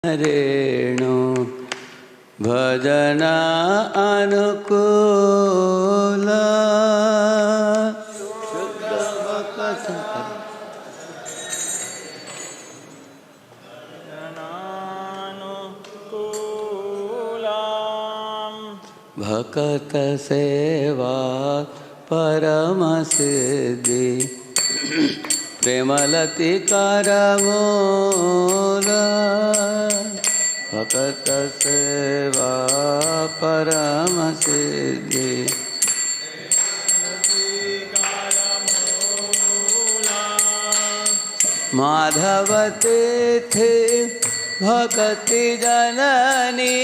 रेणु भजन अनुकूल शुद्ध भक्त सेवा परम सिद्धि प्रेमलति करमूल भक्त सेवा परम सिद्धि माधव तिथि भक्ति जननी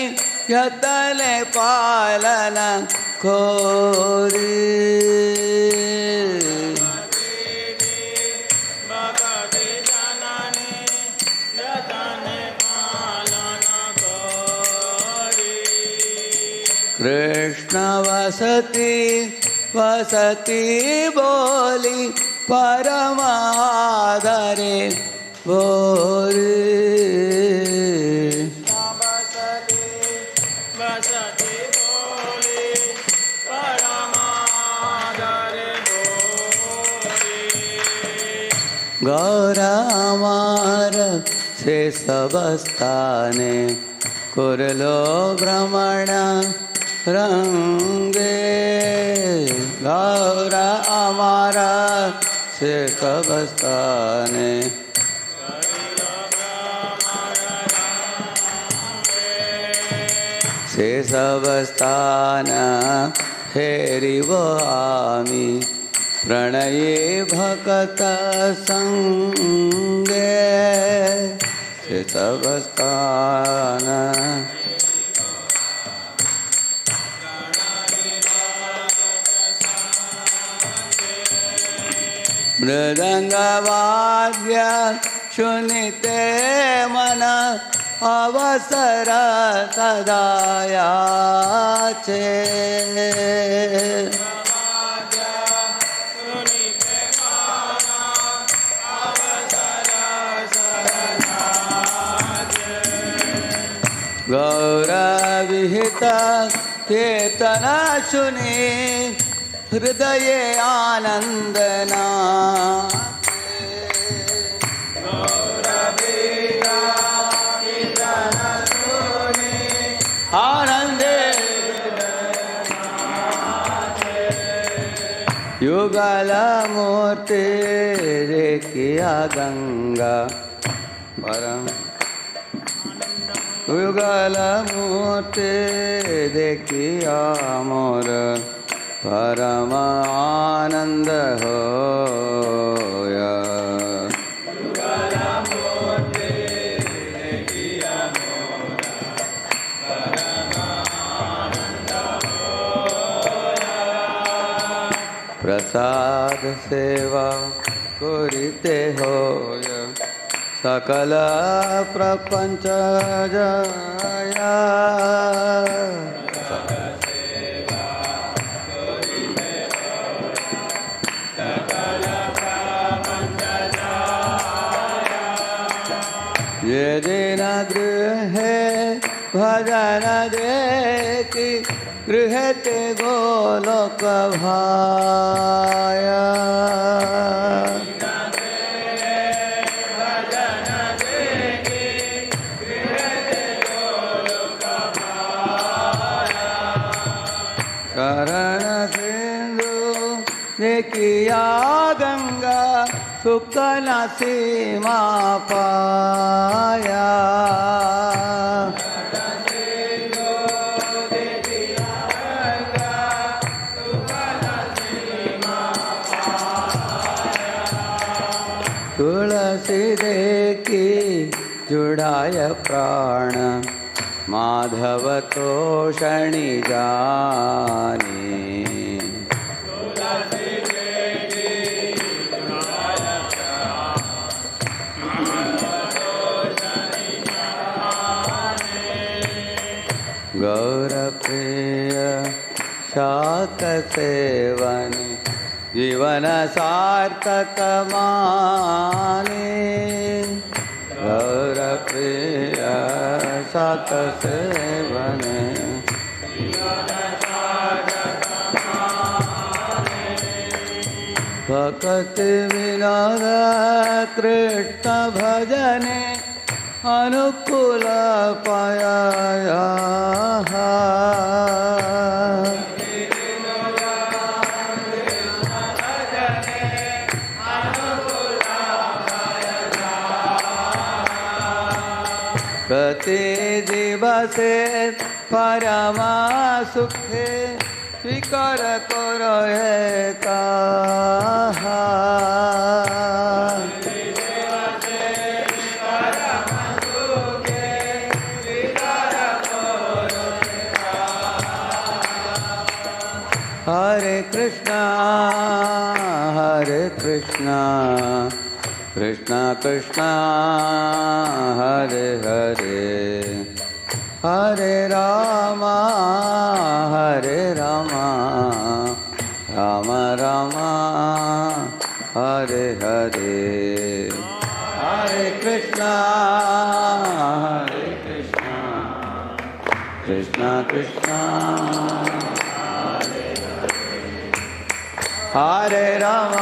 यतन पालन खोरी कृष्ण वसती वसती बोली परमादरे बोरी गौरामार से सबस्ताने कुरलो भ्रमण रंगे गौरा अमारा से सबस्ताने से सबस्तान हेरि वो आमी प्रणये भक्त संगे से सबस्तान मृदंगवाद्य शुनिते मन अवसर सदायाचे गौरविहिता केतना शुनि हृदय आनंदना आनंदे युगल मूर्ति रे किया गंगा परम युगल मूर्ति देखिया मोर परम आनंद होया युगल मूर्ति देखिया मोर परम आनंद होया प्रसाद सेवा करिते होय सकल प्रपंच जया ये दिन गृहे भजन देखी गृहते गोलोक भाया करण सिंधु देखिया गंगा सुख न सीमा पाया तुलसी देखी जुड़ाय प्राण माधव तोषणी जानी गौर प्रिय शाक सेवन जीवन सार्थक माने गौर प्रिय शाक सेवने भक्ति विनोद कृष्ण भजने अनुकूल पाया प्रति दिवसे परमा सुखे स्वीकार करो एका हरे कृष्णा कृष्णा कृष्णा हरे हरे हरे रामा राम राम हरे हरे हरे कृष्णा कृष्णा कृष्णा हरे राम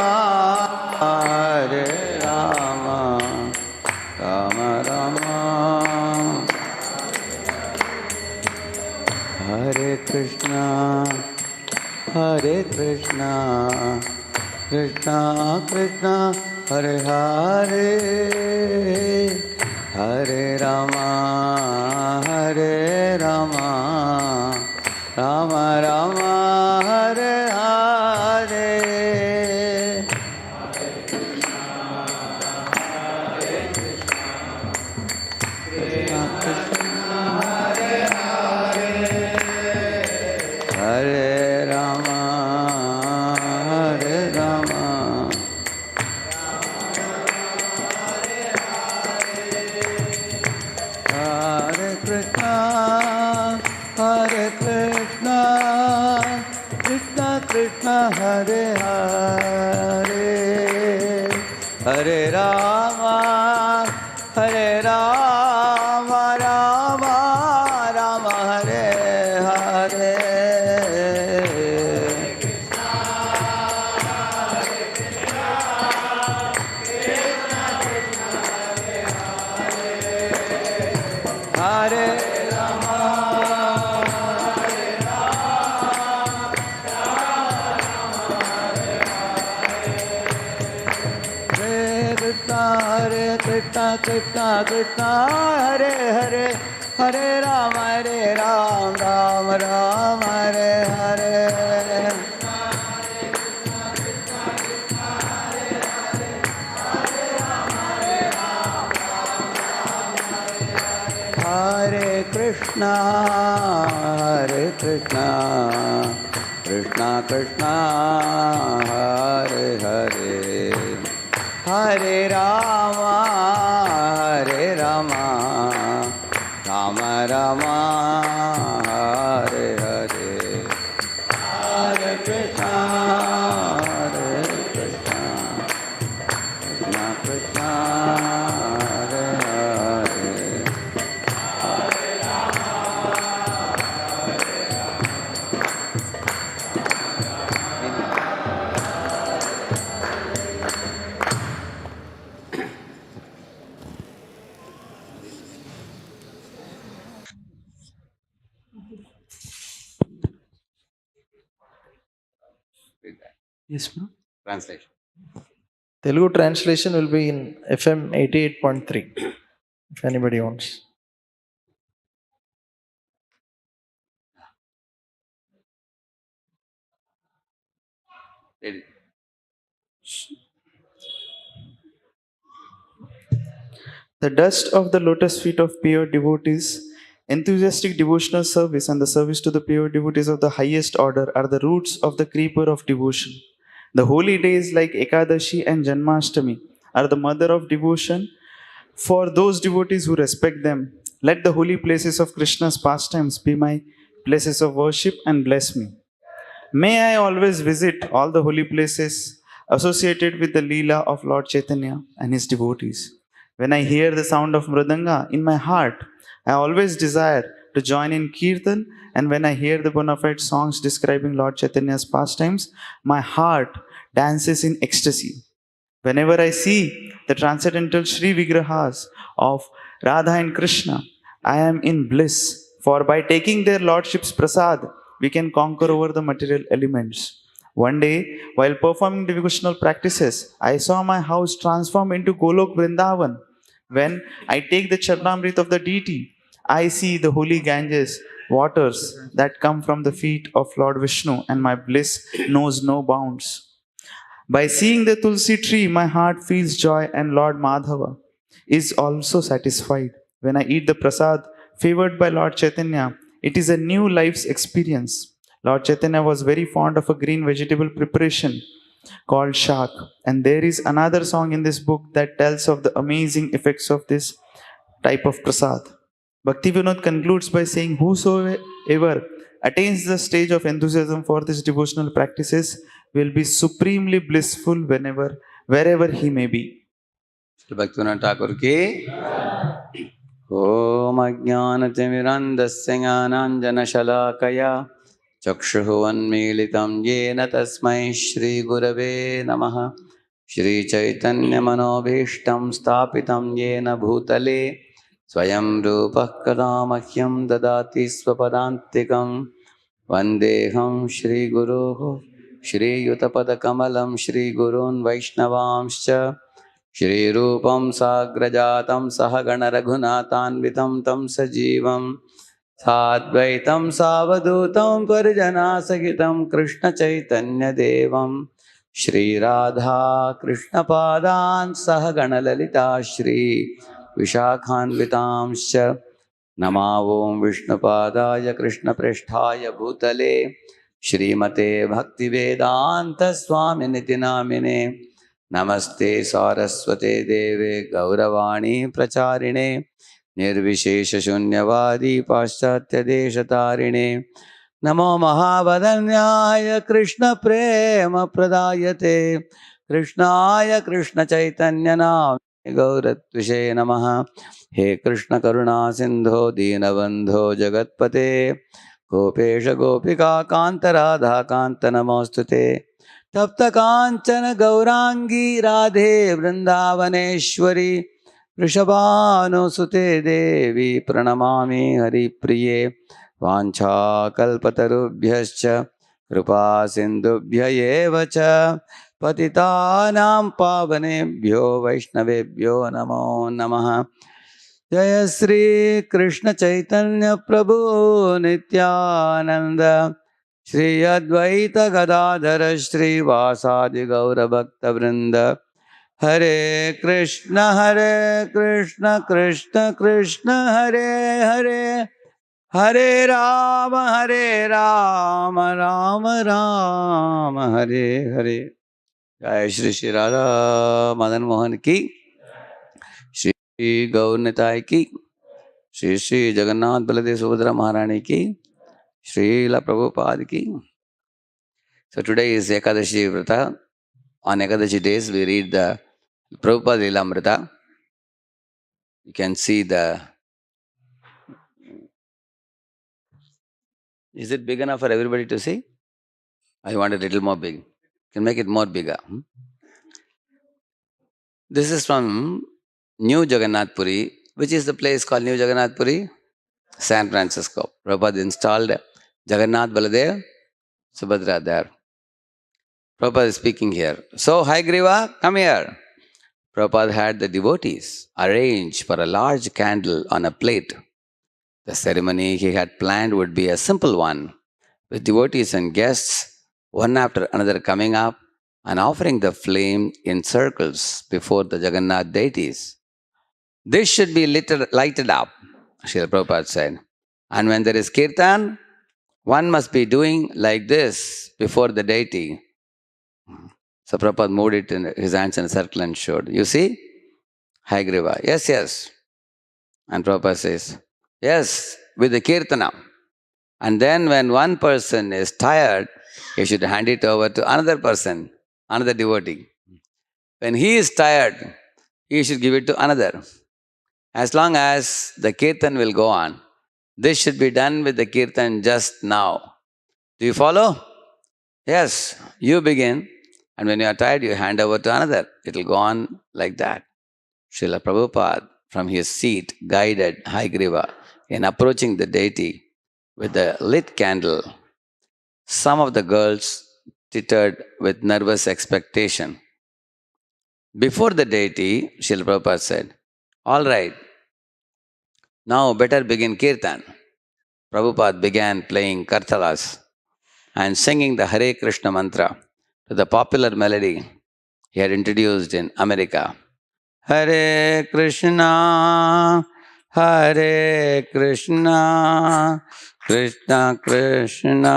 राम राम हरे Krishna Krishna Krishna Hare Hare Hare Ram Ram Ram Hare Hare Hare Hare Hare Ram Ram Ram Hare Hare Hare Krishna Krishna Hare Hare Hare Ram Ram Ram Hare Hare Hare Krishna Krishna Krishna Hare Hare Hare Ram Ram Ram Hare Hare Hare Krishna Krishna Krishna Hare Hare Yes, bro. Translation. Telugu translation will be in FM 88.3 if anybody wants. Ready. The dust of the lotus feet of pure devotees, enthusiastic devotional service, and the service to the pure devotees of the highest order are the roots of the creeper of devotion. The holy days like Ekadashi and Janmashtami are the mother of devotion for those devotees who respect them. Let the holy places of Krishna's pastimes be my places of worship and bless me. May I always visit all the holy places associated with the Leela of Lord Chaitanya and his devotees. When I hear the sound of mridanga in my heart, I always desire to join in kirtan, and when I hear the bona fide songs describing Lord Chaitanya's pastimes, my heart dances in ecstasy. Whenever I see the transcendental Sri Vigrahas of Radha and Krishna, I am in bliss, for by taking their lordship's prasad, we can conquer over the material elements. One day, while performing devotional practices, I saw my house transform into Golok Vrindavan. When I take the Charnamrit of the deity, I see the holy Ganges waters that come from the feet of Lord Vishnu, and my bliss knows no bounds. By seeing the Tulsi tree, my heart feels joy, and Lord Madhava is also satisfied. When I eat the prasad favored by Lord Chaitanya, it is a new life's experience. Lord Chaitanya was very fond of a green vegetable preparation called shak, and there is another song in this book that tells of the amazing effects of this type of prasad. Bhaktivinoda concludes by saying, whosoever attains the stage of enthusiasm for these devotional practices will be supremely blissful wherever he may be. Shri Bhaktivinod Thakur की ओम अज्ञानतिमिरन्धस्य ज्ञानाञ्जनशलाकया चक्षुरुन्मीलितं येन तस्मै श्रीगुरवे नमः। श्रीचैतन्यमनोभीष्टं स्थापितं येन भूतले स्वयं रूपः कदा मह्यं ददाति स्वपदान्तिकं। वन्देऽहं श्रीगुरोः श्रीयुतपदकमलं श्रीगुरून् वैष्णवांश्च श्रीरूपं साग्रजातं सहगणरघुनाथान्वितं तं सजीवं साद्वैतं सावधूतं परिजनासहितं कृष्णचैतन्यदेवं श्रीराधा कृष्णपादान् सहगणललिता श्री विशाखान्वितांश्च नमा ओं विष्णुपादाय कृष्णप्रेष्ठाय भूतले श्रीमते भक्तिवेदान्तस्वामिनिति नामिने नमस्ते सारस्वते देवे गौरवाणी प्रचारिणे निर्विशेषशून्यवादी पाश्चात्यदेशतारिणे नमो महावदन्याय कृष्णप्रेमप्रदायते कृष्णाय कृष्णचैतन्यनामिने गौरत्विषे नमः। हे कृष्ण करुणा सिंधो दीनबंधो जगत्पते गोपेश गोपिका कांत राधा कांत नमोस्तुते तप्त कांचन गौरांगी राधे वृंदावनेश्वरी वृषभानुसुते देवी प्रणमामि हरिप्रिये वाञ्छाकल्पतरुभ्यश्च कृपा सिन्धुभ्य एव च पतितानां पावनेभ्यो वैष्णवेभ्यो नमो नमः। जय श्री कृष्ण चैतन्य प्रभु नित्यानंद श्री अद्वैत गदाधर श्रीवासादि गौरभक्तवृंद हरे कृष्ण कृष्ण कृष्ण हरे हरे हरे राम राम राम हरे हरे। जय श्री श्री राधा मदन मोहन की, श्री गौर निताय की, श्री श्री जगन्नाथ बलदेव सुभद्रा महारानी की, श्रीला प्रभुपाद की। So today is Ekadashi Vrata. On Ekadashi days we read the Prabhupada Lilamrita. You can see the. Is it big enough for everybody to see? I want it a little more big. Can make it more bigger. This is from New Jagannath Puri. Which is the place called New Jagannath Puri? San Francisco. Prabhupada installed Jagannath Baladev Subhadra there. Prabhupada is speaking here. So, Haigriva, come here. Prabhupada had the devotees arrange for a large candle on a plate. The ceremony he had planned would be a simple one, with devotees and guests, one after another coming up and offering the flame in circles before the Jagannath deities. This should be lighted up, Srila Prabhupada said. And when there is kirtan, one must be doing like this before the deity. So Prabhupada moved it in his hands in a circle and showed. You see? Haigriva. Yes, yes. And Prabhupada says, yes, with the kirtana. And then when one person is tired, he should hand it over to another person, another devotee. When he is tired, he should give it to another. As long as the kirtan will go on, this should be done with the kirtan just now. Do you follow? Yes, you begin, and when you are tired, you hand over to another. It will go on like that. Srila Prabhupada, from his seat, guided Haigriva in approaching the deity with the lit candle. Some of the girls tittered with nervous expectation. Before the deity, Srila Prabhupada said, "All right, now better begin kirtan." Prabhupada began playing kartalas and singing the Hare Krishna mantra to the popular melody he had introduced in America. Hare Krishna, Hare Krishna, Krishna Krishna,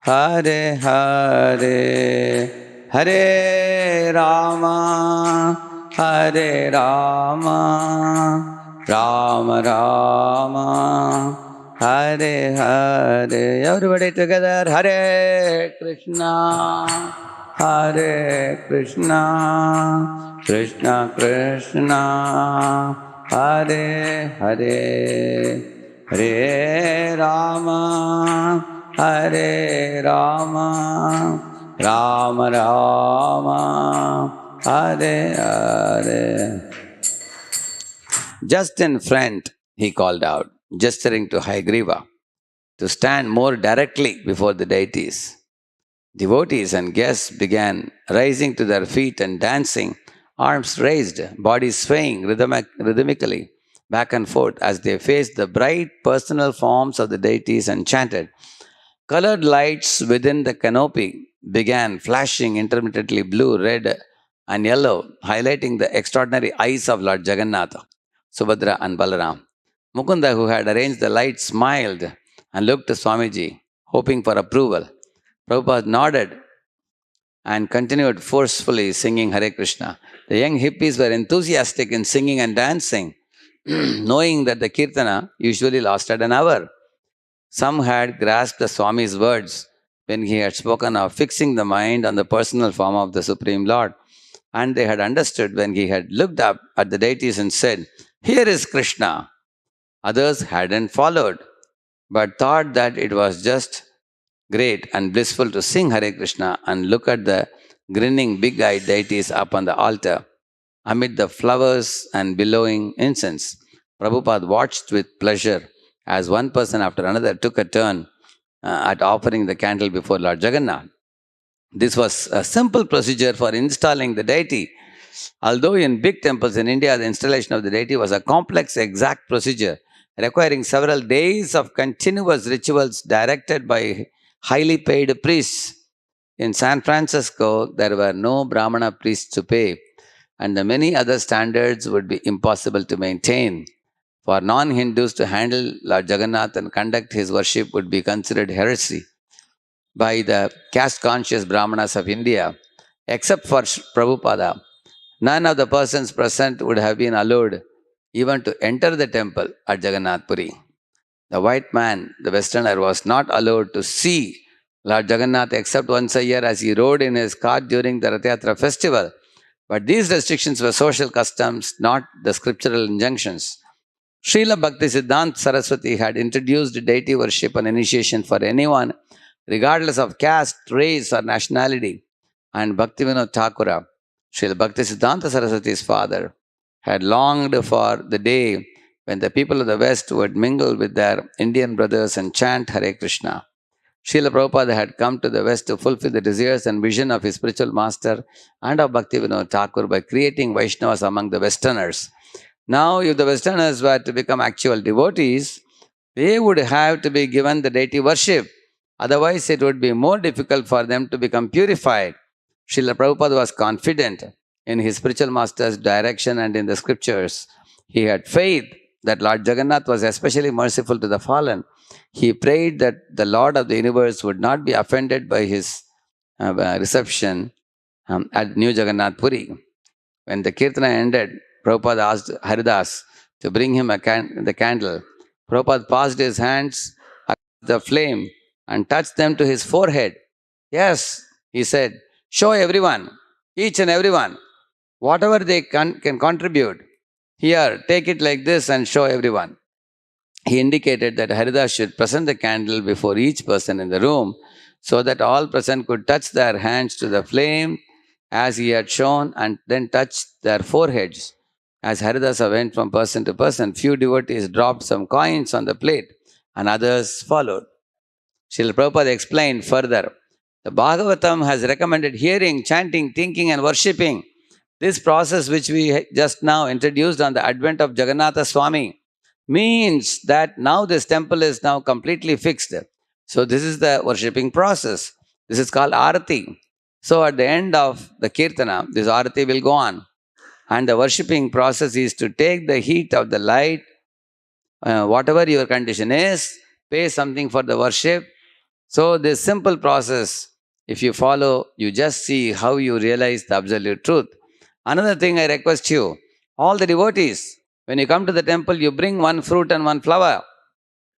Hare Hare, Hare Rama, Hare Rama, Rama Rama, Hare Hare. Everybody together, Hare Krishna, Hare Krishna, Krishna Krishna, Hare Hare, Hare Rama, Hare Rama, Rama Rama, Hare Hare. Just in front, he called out, gesturing to Haigriva to stand more directly before the deities. Devotees and guests began rising to their feet and dancing, arms raised, bodies swaying rhythmically back and forth as they faced the bright personal forms of the deities and chanted. Colored lights within the canopy began flashing intermittently blue, red, and yellow, highlighting the extraordinary eyes of Lord Jagannath, Subhadra, and Balaram. Mukunda, who had arranged the lights, smiled and looked to Swamiji, hoping for approval. Prabhupada nodded and continued forcefully singing Hare Krishna. The young hippies were enthusiastic in singing and dancing, knowing that the kirtana usually lasted an hour. Some had grasped the Swami's words when he had spoken of fixing the mind on the personal form of the Supreme Lord, and they had understood when he had looked up at the deities and said, "Here is Krishna." Others hadn't followed, but thought that it was just great and blissful to sing Hare Krishna and look at the grinning big-eyed deities up on the altar amid the flowers and billowing incense. Prabhupada watched with pleasure as one person after another took a turn at offering the candle before Lord Jagannath. This was a simple procedure for installing the deity. Although in big temples in India, the installation of the deity was a complex, exact procedure requiring several days of continuous rituals directed by highly paid priests. In San Francisco, there were no Brahmana priests to pay, and the many other standards would be impossible to maintain. For non Hindus to handle Lord Jagannath and conduct his worship would be considered heresy by the caste conscious Brahmanas of India. Except for Prabhupada, none of the persons present would have been allowed even to enter the temple at Jagannath Puri. The white man, the westerner, was not allowed to see Lord Jagannath except once a year as he rode in his cart during the Rath Yatra festival. But these restrictions were social customs, not the scriptural injunctions. Srila Bhaktisiddhanta Saraswati had introduced deity worship and initiation for anyone, regardless of caste, race, or nationality. And Bhaktivinoda Thakura, Srila Bhaktisiddhanta Saraswati's father, had longed for the day when the people of the West would mingle with their Indian brothers and chant Hare Krishna. Srila Prabhupada had come to the West to fulfill the desires and vision of his spiritual master and of Bhaktivinoda Thakur by creating Vaishnavas among the Westerners. Now, if the Westerners were to become actual devotees, they would have to be given the deity worship. Otherwise, it would be more difficult for them to become purified. Srila Prabhupada was confident in his spiritual master's direction and in the scriptures. He had faith that Lord Jagannath was especially merciful to the fallen. He prayed that the Lord of the universe would not be offended by his reception at New Jagannath Puri. When the kirtana ended, Prabhupada asked Haridas to bring him the candle. Prabhupada passed his hands at the flame and touched them to his forehead. Yes, he said, show everyone, each and everyone, whatever they can contribute, here, take it like this and show everyone. He indicated that Haridas should present the candle before each person in the room so that all present could touch their hands to the flame as he had shown and then touch their foreheads. As Haridasa went from person to person, few devotees dropped some coins on the plate and others followed. Srila Prabhupada explained further, the Bhagavatam has recommended hearing, chanting, thinking and worshipping. This process which we just now introduced on the advent of Jagannatha Swami means that now this temple is now completely fixed. So this is the worshipping process. This is called Arati. So at the end of the Kirtana, this Arati will go on. And the worshipping process is to take the heat of the light, whatever your condition is, pay something for the worship. So this simple process, if you follow, you just see how you realize the absolute truth. Another thing I request you, all the devotees, when you come to the temple, you bring one fruit and one flower.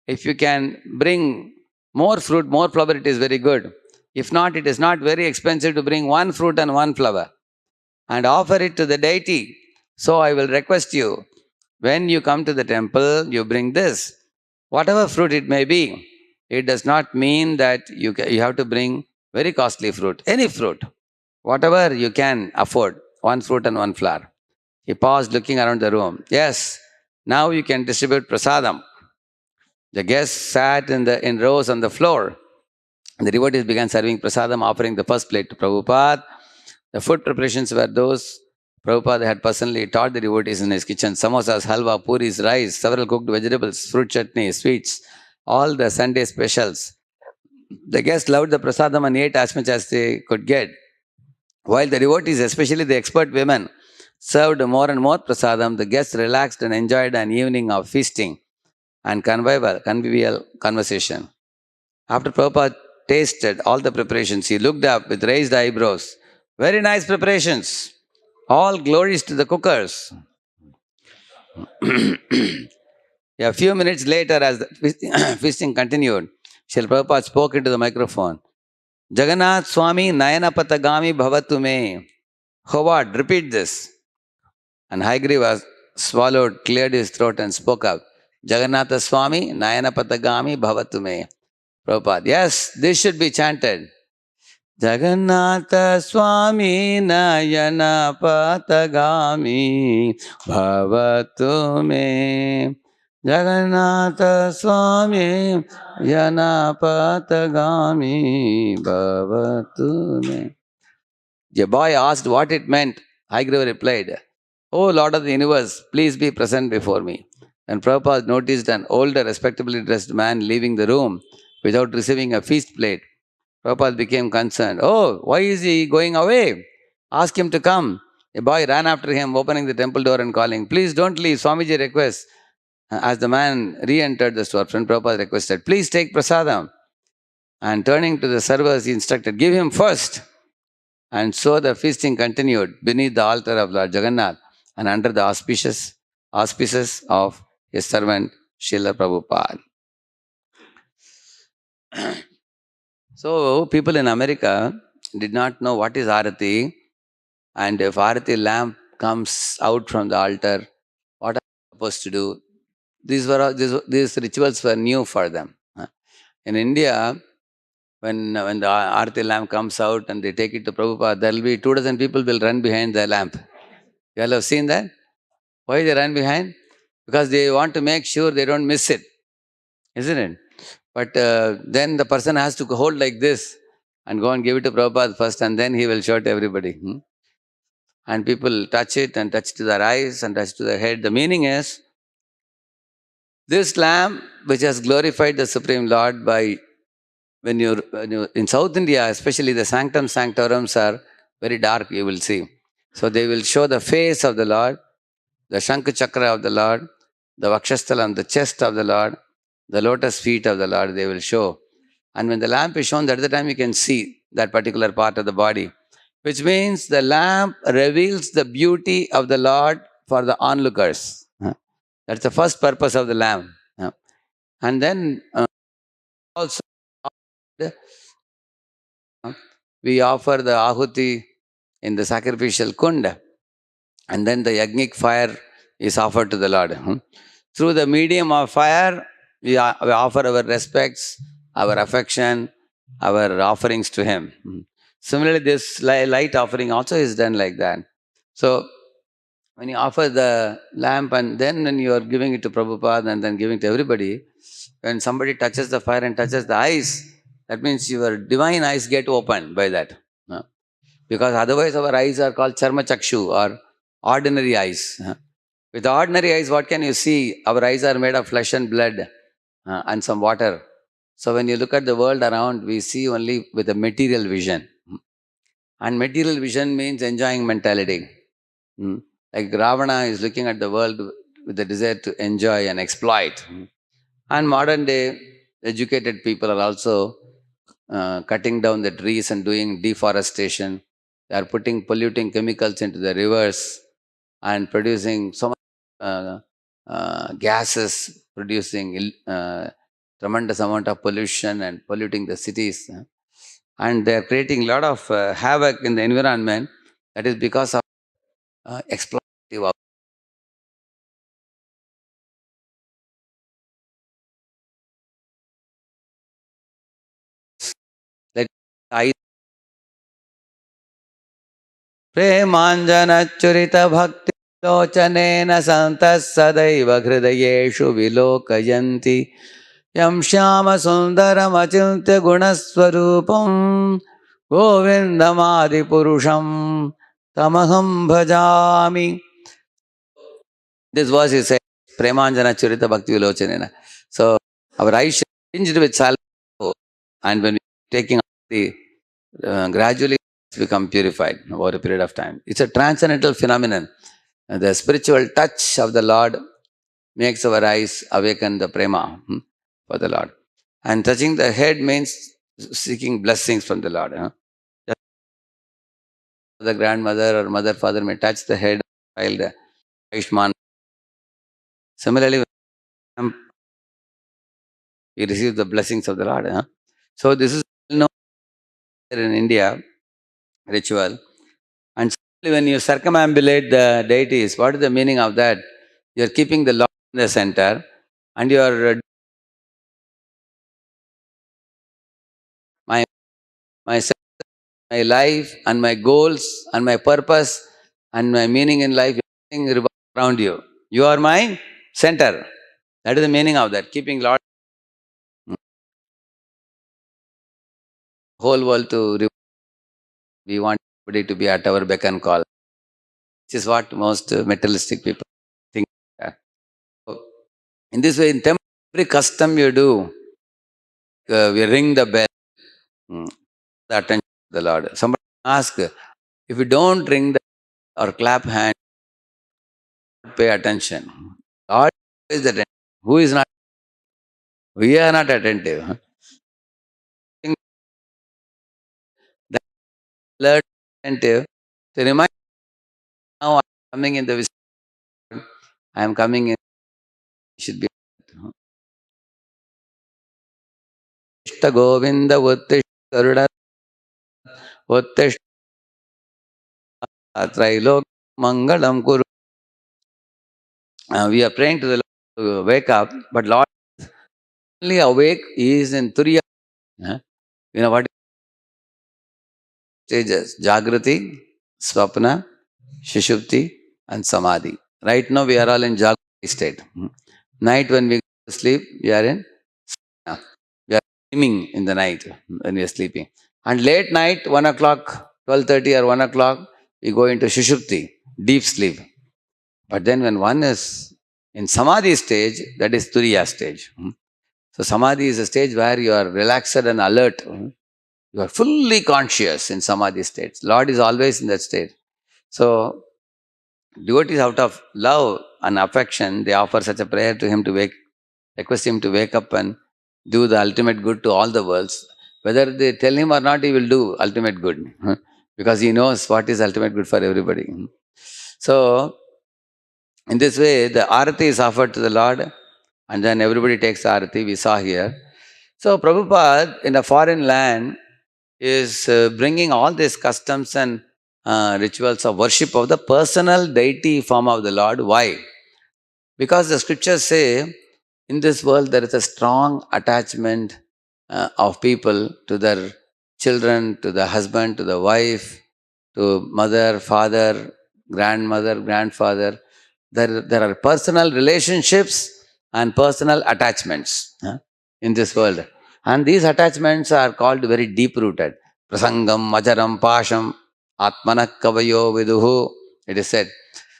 If you can bring more fruit, more flower, it is very good. If not, it is not very expensive to bring one fruit and one flower and offer it to the deity. So I will request you, when you come to the temple, you bring this. Whatever fruit it may be, it does not mean that you have to bring very costly fruit. Any fruit, whatever you can afford, one fruit and one flower. He paused looking around the room. Yes, now you can distribute prasadam. The guests sat in rows on the floor. The devotees began serving prasadam, offering the first plate to Prabhupada. The food preparations were those Prabhupada had personally taught the devotees in his kitchen. Samosas, halwa, puris, rice, several cooked vegetables, fruit chutney, sweets, all the Sunday specials. The guests loved the prasadam and ate as much as they could get. While the devotees, especially the expert women, served more and more prasadam, the guests relaxed and enjoyed an evening of feasting and convivial conversation. After Prabhupada tasted all the preparations, he looked up with raised eyebrows. Very nice preparations. All glories to the cookers. A few minutes later, as the feasting continued, Srila Prabhupada spoke into the microphone. Jagannath Swami Nayanapatagami Bhavatu Me. Howard, repeat this. And Haigriva swallowed, cleared his throat and spoke up. Jagannatha Swami Nayanapatagami Bhavatu Me. Prabhupada, yes, this should be chanted. Jagannatha Swami Nayana Patagami Bhavatu Me. Jagannatha Swami Yana Patagami Bhavatu Me. The boy asked what it meant. Haigrava replied, O Lord of the universe, please be present before me. And Prabhupada noticed an older, respectably dressed man leaving the room without receiving a feast plate. Prabhupada became concerned. Oh, why is he going away? Ask him to come. A boy ran after him, opening the temple door and calling, Please don't leave, Swamiji requests. As the man re-entered the store, friend Prabhupada requested, Please take prasadam. And turning to the servers, he instructed, Give him first. And so the feasting continued beneath the altar of Lord Jagannath and under the auspices of his servant, Srila Prabhupada. So people in America did not know what is Arati, and if Arati lamp comes out from the altar, what are they supposed to do? These rituals were new for them. In India, when the Arati lamp comes out and they take it to Prabhupada, there will be 2 dozen people will run behind the lamp. You all have seen that? Why they run behind? Because they want to make sure they don't miss it, isn't it? But then the person has to hold like this and go and give it to Prabhupada first, and then he will show to everybody. And people touch it and touch to their eyes and touch to their head. The meaning is, this lamp which has glorified the Supreme Lord by, when you in South India, especially the sanctum sanctorums are very dark, you will see. So they will show the face of the Lord, the Shankha Chakra of the Lord, the Vakshasthalam, the chest of the Lord, the lotus feet of the Lord, they will show. And when the lamp is shown, at the time you can see that particular part of the body, which means the lamp reveals the beauty of the Lord for the onlookers. That's the first purpose of the lamp. And then also we offer the ahuti in the sacrificial kunda. And then the yagnic fire is offered to the Lord. Through the medium of fire, we offer our respects, our affection, our offerings to Him. Similarly, this light offering also is done like that. So, when you offer the lamp and then when you are giving it to Prabhupada and then giving to everybody, when somebody touches the fire and touches the eyes, that means your divine eyes get opened by that. Because otherwise our eyes are called charma chakshu or ordinary eyes. With ordinary eyes, what can you see? Our eyes are made of flesh and blood and some water. So when you look at the world around, we see only with a material vision. And material vision means enjoying mentality. Like Ravana is looking at the world with the desire to enjoy and exploit. And modern day educated people are also cutting down the trees and doing deforestation. They are putting polluting chemicals into the rivers and producing so much gases, producing tremendous amount of pollution and polluting the cities. And they are creating a lot of havoc in the environment. That is because of exploitative. Let I प्रेमाञ्जनच्युरित भक्ति लोचनेन सन्तः सदैव हृदयेषु विलोकयन्ति यं श्यामसुन्दरमचिन्त्य गुणस्वरूपं गोविन्दमादिपुरुषं तमहं भजामि. This verse is said, Premanjana Churita Bhakti Vilochanena. So, our eyes changed with salvation, and when we taking the gradually it's become purified over a period of time. It's a transcendental phenomenon. The spiritual touch of the Lord makes our eyes awaken the prema for the Lord. And touching the head means seeking blessings from the Lord. Just the grandmother or mother, father may touch the head of the child, Aishman. Similarly, we receive the blessings of the Lord. So this is known in India ritual. And when you circumambulate the deities, what is the meaning of that? You are keeping the Lord in the center, and you are my my my life and my goals and my purpose and my meaning in life, everything revolves around you. You are my center. That is the meaning of that. Keeping Lord, whole world to we want everybody to be at our beck and call. This is what most materialistic people think. So, in this way, in temple, every custom you do, we ring the bell, the attention of the Lord. Somebody ask, if you don't ring the or clap hand, pay attention. Lord is attentive. Who is not? We are not attentive. That alert, attentive. To remind now I am coming in the vision. I am coming in. Should be. Uttishta Govinda Uttishta Garuda Uttishta Trailok Mangalam Kuru. We are praying to the Lord to wake up, but Lord only awake is in Turiya. You know what stages? Jagrati, Swapna, Shishupti, and Samadhi. Right now we are all in Jagrati state. Night when we go to sleep, we are in we are dreaming in the night when we are sleeping. And late night, 1 o'clock, 12:30 or 1 o'clock, we go into Shishupti, deep sleep. But then when one is in Samadhi stage, that is Turiya stage. So Samadhi is a stage where you are relaxed and alert. You are fully conscious in Samadhi state. Lord is always in that state. So devotees out of love and affection, they offer such a prayer to him to request him to wake up and do the ultimate good to all the worlds. Whether they tell him or not, he will do ultimate good. Because he knows what is ultimate good for everybody. So in this way, the arati is offered to the Lord, and then everybody takes arati, we saw here. So Prabhupada in a foreign land is bringing all these customs and rituals of worship of the personal deity form of the Lord. Why? Because the scriptures say in this world there is a strong attachment of people to their children, to the husband, to the wife, to mother, father, grandmother, grandfather. There are personal relationships and personal attachments in this world. And these attachments are called very deep rooted. Prasangam, majaram, pasham, atmanak kavayo viduhu, it is said.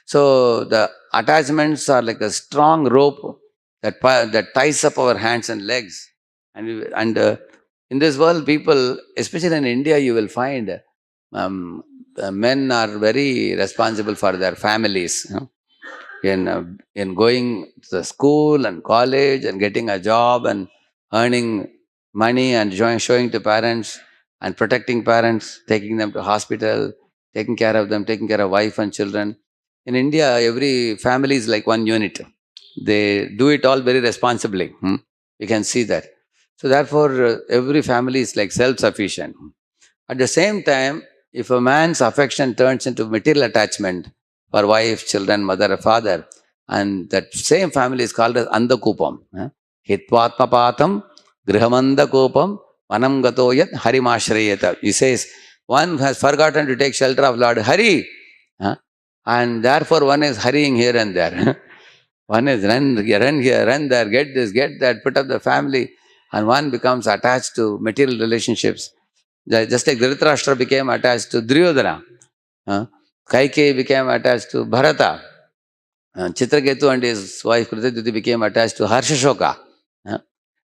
So the attachments are like a strong rope that ties up our hands and legs. And in this world, people, especially in India, you will find the men are very responsible for their families. In going to the school and college and getting a job and earning money and showing to parents and protecting parents, taking them to hospital, taking care of them, taking care of wife and children. In India, every family is like one unit. They do it all very responsibly. You can see that. So therefore, every family is like self-sufficient. At the same time, if a man's affection turns into material attachment for wife, children, mother, or father, and that same family is called as andakupam. Hitvatmapatam grihamandakupam vanam gatoyat harimashrayata. He says, one has forgotten to take shelter of Lord Hari, and therefore one is hurrying here and there. One is run here, run there, get this, get that, put up the family, and one becomes attached to material relationships. Just like Dhritarashtra became attached to Duryodhana, Kaikeyi became attached to Bharata, Chitraketu and his wife Kritadyuti became attached to Harshashoka.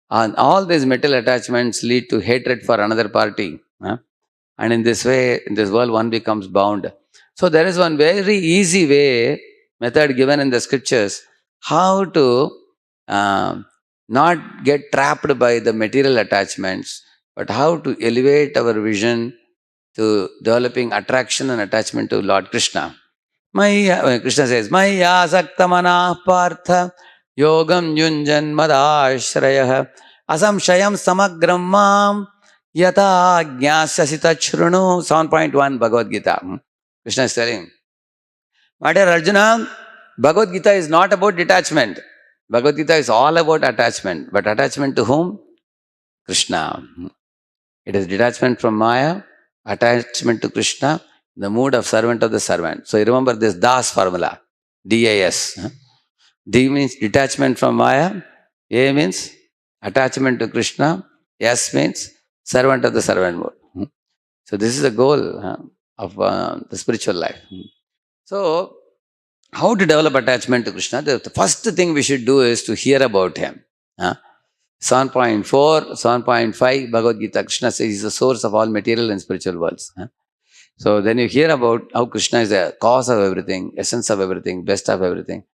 And all these material attachments lead to hatred for another party. And in this way, in this world, one becomes bound. So there is one very easy method given in the scriptures, how to not get trapped by the material attachments, but how to elevate our vision to developing attraction and attachment to Lord Krishna. Krishna says, Maya saktamana partha yogam yunjan madashrayah asamshayam samagram mam yata jnasya tachrunu. 7.1 Bhagavad Gita. Krishna is telling, my dear Arjuna, Bhagavad Gita is not about detachment. Bhagavad Gita is all about attachment. But attachment to whom? Krishna. It is detachment from Maya, attachment to Krishna, the mood of servant of the servant. So you remember this Das formula, D-A-S. D means detachment from Maya, A means attachment to Krishna, S means servant of the servant mode. So this is the goal of the spiritual life. So how to develop attachment to Krishna? The first thing we should do is to hear about him. 7.4, 7.5 Bhagavad Gita, Krishna says he is the source of all material and spiritual worlds. So then you hear about how Krishna is the cause of everything, essence of everything, best of everything.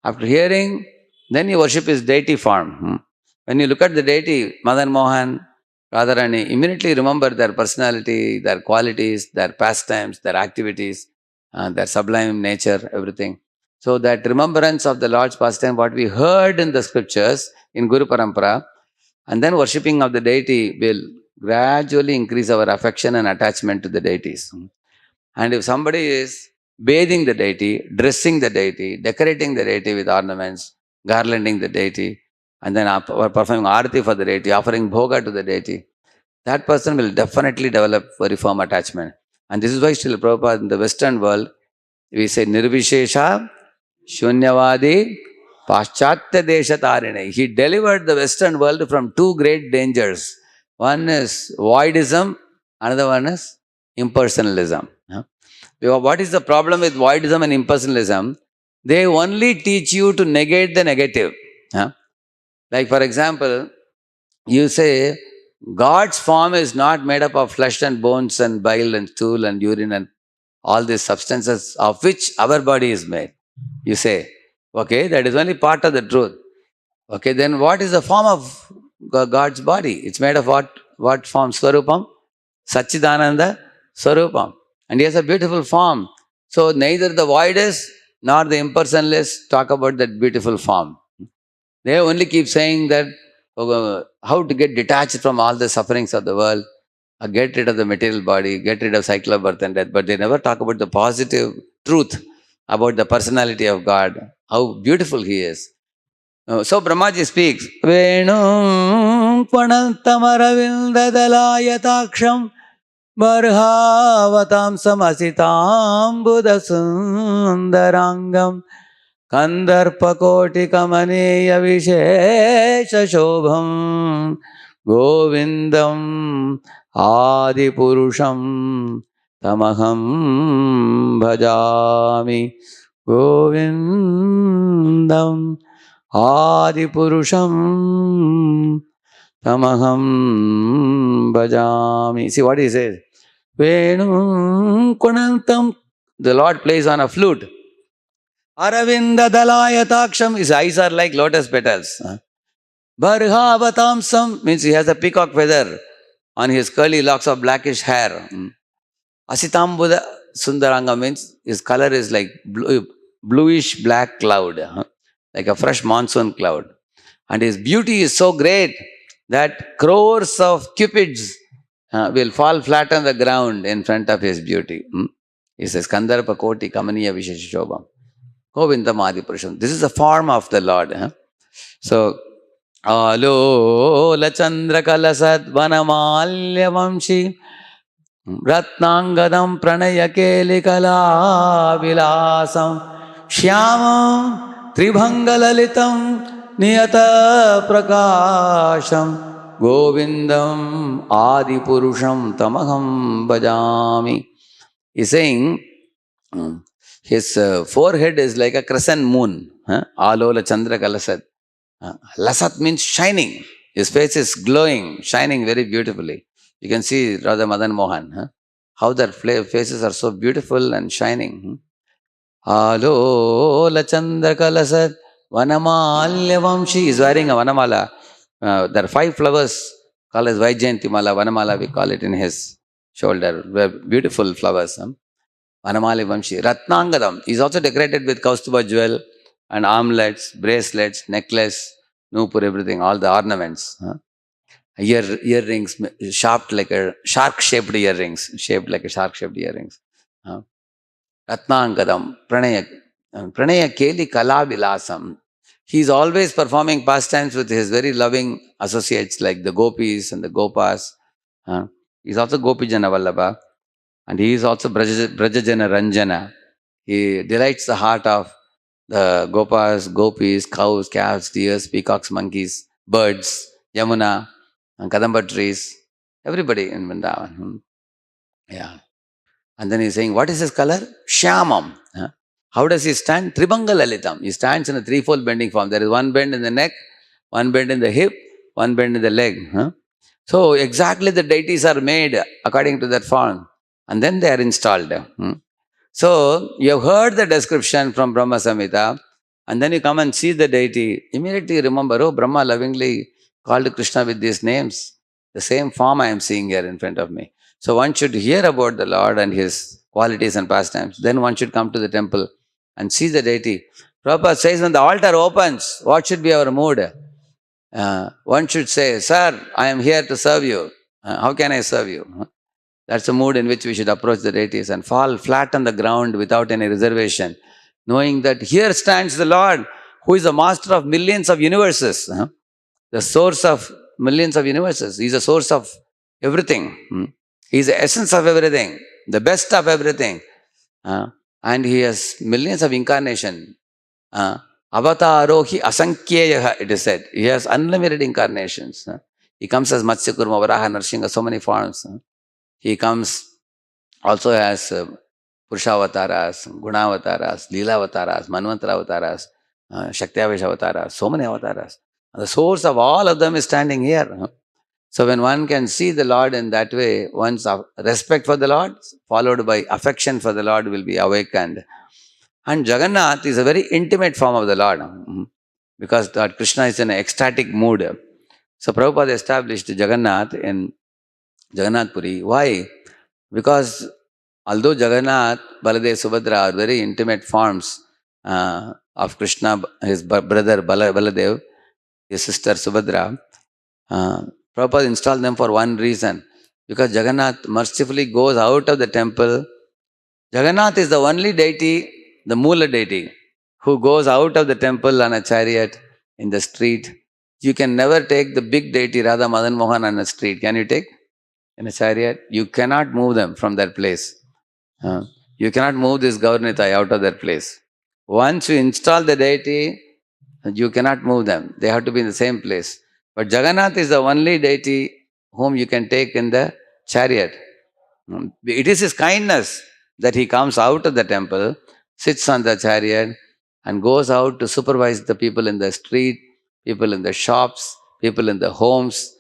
After hearing, then you worship his deity form. When you look at the deity, Madan Mohan, Radharani, immediately remember their personality, their qualities, their pastimes, their activities, their sublime nature, everything. So that remembrance of the Lord's pastime, what we heard in the scriptures, in Guru Parampara, and then worshipping of the deity will gradually increase our affection and attachment to the deities. And if somebody is bathing the deity, dressing the deity, decorating the deity with ornaments, garlanding the deity, and then performing arati for the deity, offering bhoga to the deity, that person will definitely develop very firm attachment. And this is why Srila Prabhupada in the Western world, we say Nirvishesha, Shunyavadi, Paschatya Deshatarine. He delivered the Western world from two great dangers. One is voidism, another one is impersonalism. What is the problem with voidism and impersonalism? They only teach you to negate the negative. Like for example, you say, God's form is not made up of flesh and bones and bile and stool and urine and all these substances of which our body is made. You say, okay, that is only part of the truth. Okay, then what is the form of God's body? It's made of what form? Swarupam? Satchidananda Swarupam. And he has a beautiful form. So neither the voidist nor the impersonalists talk about that beautiful form. They only keep saying that how to get detached from all the sufferings of the world. get rid of the material body, get rid of cycle of birth and death, but they never talk about the positive truth about the personality of God, how beautiful He is. So Brahmaji speaks, Venum Panantamaravindalayataaksham Barhavatam Samasitam Buddha Sundarangam Kandarpakoti Kamaneya Vishesha Shobham Govindam Adipurusham Tamaham Bhajami Govindam Adipurusham Tamaham Bhajami. See what he says. Venum Kunantam. The Lord plays on a flute. Aravinda Dalayataksham. His eyes are like lotus petals. Barhavatamsam means he has a peacock feather on his curly locks of blackish hair. Asitambuda Sundaranga means his color is like bluish black cloud, like a fresh monsoon cloud. And his beauty is so great that crores of cupids will fall flat on the ground in front of his beauty. He says, Kandarpa Koti Kamaniya Visheshobham. Govindam Adipurusham. This is the form of the Lord. So, Alola Chandra Kalasad Vanamalya Vamshi Ratnangadam Pranaya Keli Kala Vilasam Shyamam Tribhangalalitam Niyata Prakasham Govindam Adipurusham Tamaham Bhajami. He's saying his forehead is like a crescent moon. Alola Chandra Kalasad. Lasat means shining. His face is glowing, shining very beautifully. You can see Radha Madan Mohan, how their faces are so beautiful and shining. Alola Chandra Kalasat Vanamalya Vamshi is wearing a Vanamala. There are 5 flowers called as Vaijayanti Mala. Vanamala we call it in his shoulder. Beautiful flowers. Vanamali Vamshi. Ratnangadam is also decorated with Kaustuba jewel and armlets, bracelets, necklace, nupur, everything, all the ornaments. Earrings, shark-shaped earrings, shaped like a shark-shaped earrings. Ratnangadam, Pranaya Keli Kala Vilasam. He is always performing pastimes with his very loving associates like the gopis and the gopas. He is also Gopijana Vallabha. And he is also Brajajana Ranjana. He delights the heart of the gopas, gopis, cows, calves, deers, peacocks, monkeys, birds, Yamuna, and Kadamba trees, everybody in Vrindavan. Yeah. And then he's saying, what is his color? Shyamam. How does he stand? Tribanga Lalitam. He stands in a threefold bending form. There is one bend in the neck, one bend in the hip, one bend in the leg. So exactly the deities are made according to that form. And then they are installed. So you have heard the description from Brahma Samhita, and then you come and see the deity. Immediately you remember, oh, Brahma lovingly called Krishna with these names. The same form I am seeing here in front of me. So one should hear about the Lord and his qualities and pastimes. Then one should come to the temple and see the deity. Prabhupada says when the altar opens, what should be our mood? One should say, sir, I am here to serve you. How can I serve you? That's the mood in which we should approach the deities and fall flat on the ground without any reservation, knowing that here stands the Lord, who is the master of millions of universes, the source of millions of universes. He is the source of everything. He is the essence of everything, the best of everything. And he has millions of incarnation. Avatarohi asankyeyaha, it is said. He has unlimited incarnations. He comes as Matsya Kurma, Varaha, Narsingha, so many forms. He comes also as Purushavataras, Gunavataras, Leelavataras, Manvantara Shaktiavesh Avataras, so many avataras. And the source of all of them is standing here. So when one can see the Lord in that way, one's respect for the Lord, followed by affection for the Lord, will be awakened. And Jagannath is a very intimate form of the Lord, because Lord Krishna is in an ecstatic mood. So Prabhupada established Jagannath in Jagannath Puri. Why? Because although Jagannath, Baladev, Subhadra are very intimate forms of Krishna, his brother Baladev, his sister Subhadra, Prabhupada installed them for one reason. because Jagannath mercifully goes out of the temple. Jagannath is the only deity, the Moola deity, who goes out of the temple on a chariot in the street. You can never take the big deity Radha Madan Mohan on a street. Can you take in a chariot? You cannot move them from that place. You cannot move this Gaurnitai out of that place. Once you install the deity, you cannot move them. They have to be in the same place. But Jagannath is the only deity whom you can take in the chariot. It is his kindness that he comes out of the temple, sits on the chariot, and goes out to supervise the people in the street, people in the shops, people in the homes,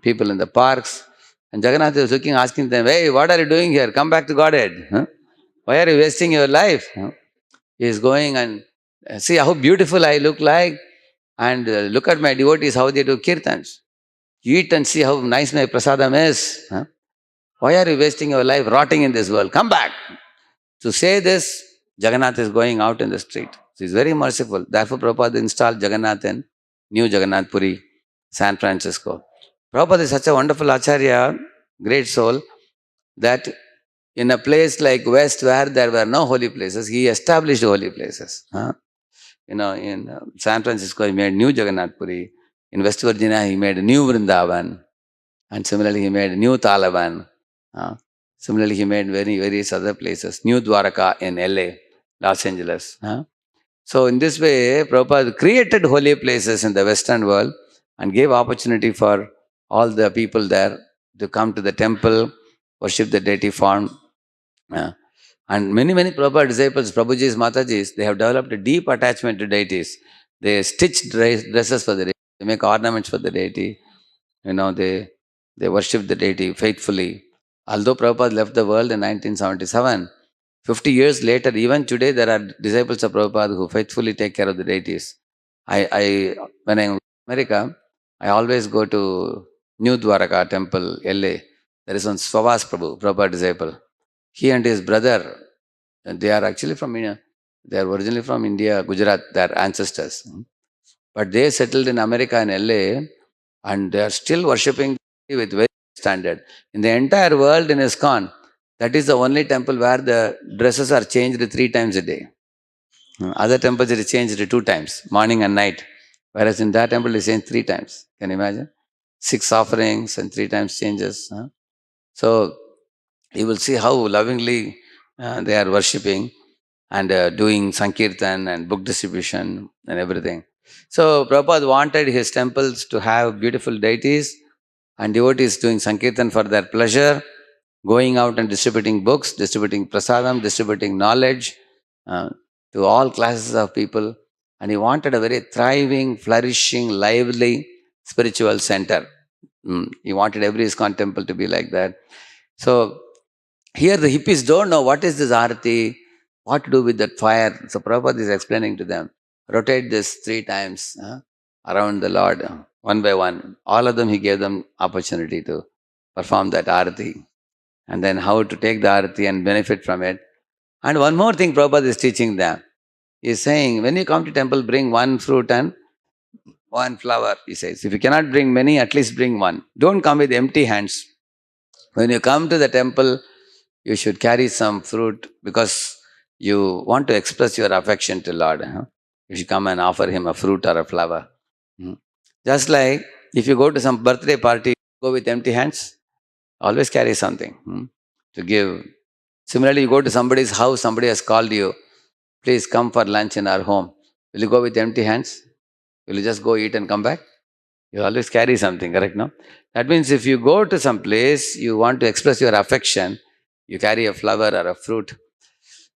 people in the parks. And Jagannath is looking, asking them, "Hey, what are you doing here? Come back to Godhead. Why are you wasting your life?" He is going and see how beautiful I look like, and look at my devotees, how they do kirtans. Eat and see how nice my prasadam is. Why are you wasting your life rotting in this world? Come back. To say this, Jagannath is going out in the street. So he's very merciful. Therefore, Prabhupada installed Jagannath in New Jagannath Puri, San Francisco. Prabhupada is such a wonderful Acharya, great soul, that in a place like West where there were no holy places, he established holy places. In San Francisco, he made New Jagannath Puri. In West Virginia, he made New Vrindavan. And similarly, he made New Talavan. Similarly, he made various other places. New Dwaraka in LA, Los Angeles. So in this way, Prabhupada created holy places in the Western world and gave opportunity for all the people there to come to the temple, worship the deity form. And many Prabhupada disciples, Prabhuji's, Mataji's, they have developed a deep attachment to deities. They stitch dresses for the deity, they make ornaments for the deity. They worship the deity faithfully. Although Prabhupada left the world in 1977, 50 years later, even today, there are disciples of Prabhupada who faithfully take care of the deities. When I'm in America, I always go to New Dwaraka Temple, LA. There is one Swavas Prabhu, Prabhupada disciple. He and his brother, they are actually from India. They are originally from India, Gujarat, their ancestors. But they settled in America and LA, and they are still worshipping with very standard. In the entire world, in ISKCON, that is the only temple where the dresses are changed 3 times a day. Other temples it is changed 2 times, morning and night. Whereas in that temple it is changed 3 times. Can you imagine? 6 offerings and 3 times changes. So you will see how lovingly they are worshipping and doing Sankirtan and book distribution and everything. So Prabhupada wanted his temples to have beautiful deities and devotees doing Sankirtan for their pleasure, going out and distributing books, distributing prasadam, distributing knowledge to all classes of people. And he wanted a very thriving, flourishing, lively spiritual center. He wanted every ISKCON temple to be like that. So here the hippies don't know what is this arati, what to do with that fire. So Prabhupada is explaining to them, rotate this 3 times around the Lord, one by one. All of them, he gave them opportunity to perform that arati. And then how to take the arati and benefit from it. And one more thing Prabhupada is teaching them. He is saying, when you come to temple, bring 1 fruit and 1 flower, he says. If you cannot bring many, at least bring 1. Don't come with empty hands. When you come to the temple, you should carry some fruit because you want to express your affection to Lord. You should come and offer him a fruit or a flower. Just like if you go to some birthday party, go with empty hands, always carry something to give. Similarly, you go to somebody's house, somebody has called you, please come for lunch in our home. Will you go with empty hands? Will you just go eat and come back? You always carry something, correct? No? That means if you go to some place, you want to express your affection, you carry a flower or a fruit.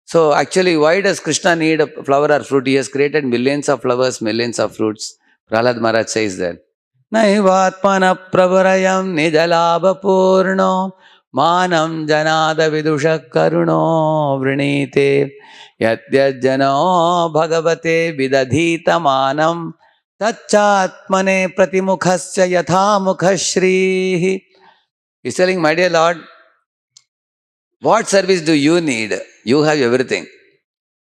So actually, why does Krishna need a flower or fruit? He has created millions of flowers, millions of fruits. Prahlad Maharaj says that. Naivatmana pravarayam nijalabha purno manam janada vidusha karuno vrinite yatyajano bhagavate vidadhita manam tachatmane pratimukhasya yatha mukhashrihi. He's telling, my dear Lord, what service do you need? You have everything.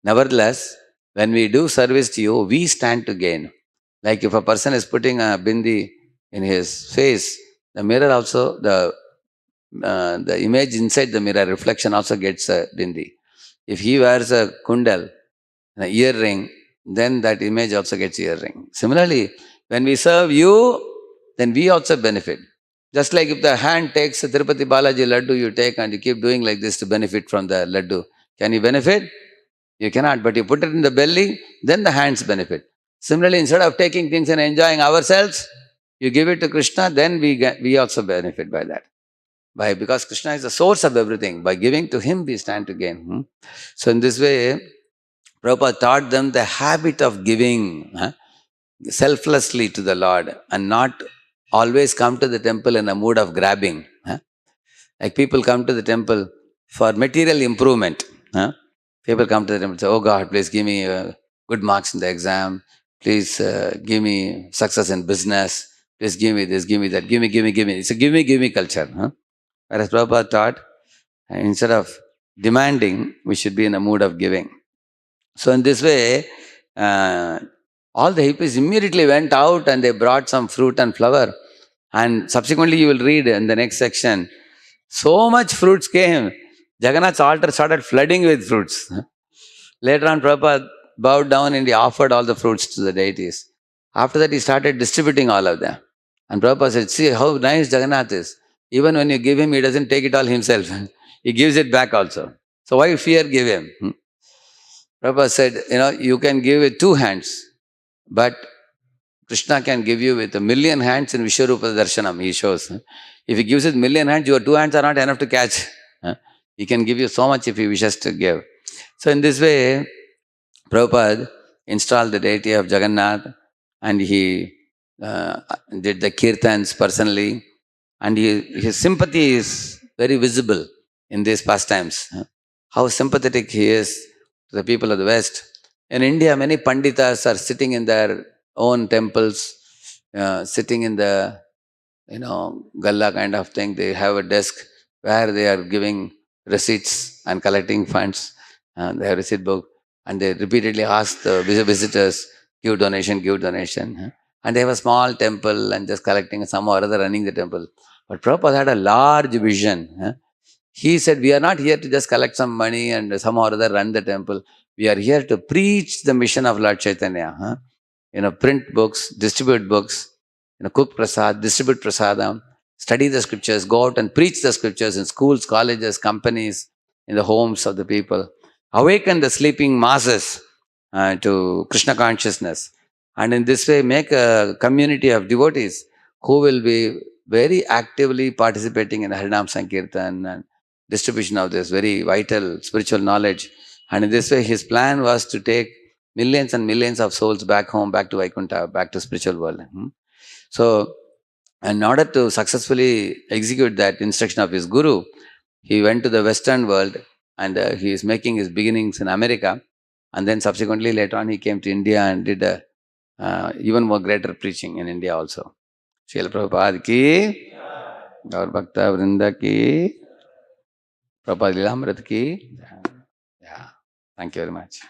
Nevertheless, when we do service to you, we stand to gain. Like if a person is putting a bindi in his face, the the image inside the mirror, reflection also gets dindi. If he wears a kundal, an earring, then that image also gets earring. Similarly, when we serve you, then we also benefit. Just like if the hand takes a Tirupati Balaji laddu, you take and you keep doing like this to benefit from the laddu. Can you benefit? You cannot, but you put it in the belly, then the hands benefit. Similarly, instead of taking things and enjoying ourselves, you give it to Krishna, then we also benefit by that. Because Krishna is the source of everything. By giving to him, we stand to gain. So in this way, Prabhupada taught them the habit of giving selflessly to the Lord and not always come to the temple in a mood of grabbing. Like people come to the temple for material improvement. People come to the temple and say, oh God, please give me good marks in the exam. Please give me success in business. Please give me this, give me that. Give me, give me, give me. It's a give me culture. Whereas Prabhupada taught, instead of demanding, we should be in a mood of giving. So in this way, all the hippies immediately went out and they brought some fruit and flower. And subsequently you will read in the next section, so much fruits came. Jagannath's altar started flooding with fruits. Later on, Prabhupada bowed down and he offered all the fruits to the deities. After that, he started distributing all of them. And Prabhupada said, see how nice Jagannath is. Even when you give him, he doesn't take it all himself. He gives it back also. So why fear give him? Prabhupada said, you can give with 2 hands, but Krishna can give you with 1,000,000 hands in Vishwarupa Darshanam, he shows. If he gives with 1,000,000 hands, your 2 hands are not enough to catch. He can give you so much if he wishes to give. So in this way, Prabhupada installed the deity of Jagannath and he did the kirtans personally, and his sympathy is very visible in these pastimes. How sympathetic he is to the people of the West. In India, many panditas are sitting in their own temples, sitting in the galla kind of thing. They have a desk where they are giving receipts and collecting funds. They have receipt book, and they repeatedly ask the visitors, give donation, give donation. And they have a small temple and just collecting, some or other running the temple. But Prabhupada had a large vision. He said, we are not here to just collect some money and somehow or other run the temple. We are here to preach the mission of Lord Chaitanya. Print books, distribute books, cook prasad, distribute prasadam, study the scriptures, go out and preach the scriptures in schools, colleges, companies, in the homes of the people. Awaken the sleeping masses to Krishna consciousness. And in this way, make a community of devotees who will be very actively participating in Harinam Sankirtan and distribution of this very vital spiritual knowledge. And in this way, his plan was to take millions and millions of souls back home, back to Vaikuntha, back to spiritual world. So, in order to successfully execute that instruction of his guru, he went to the Western world and he is making his beginnings in America. And then subsequently later on, he came to India and did even more greater preaching in India also. Srila Prabhupada ki, Gaur Bhakta Vrinda ki, Prabhupada Lilamrit ki. Yeah. Thank you very much.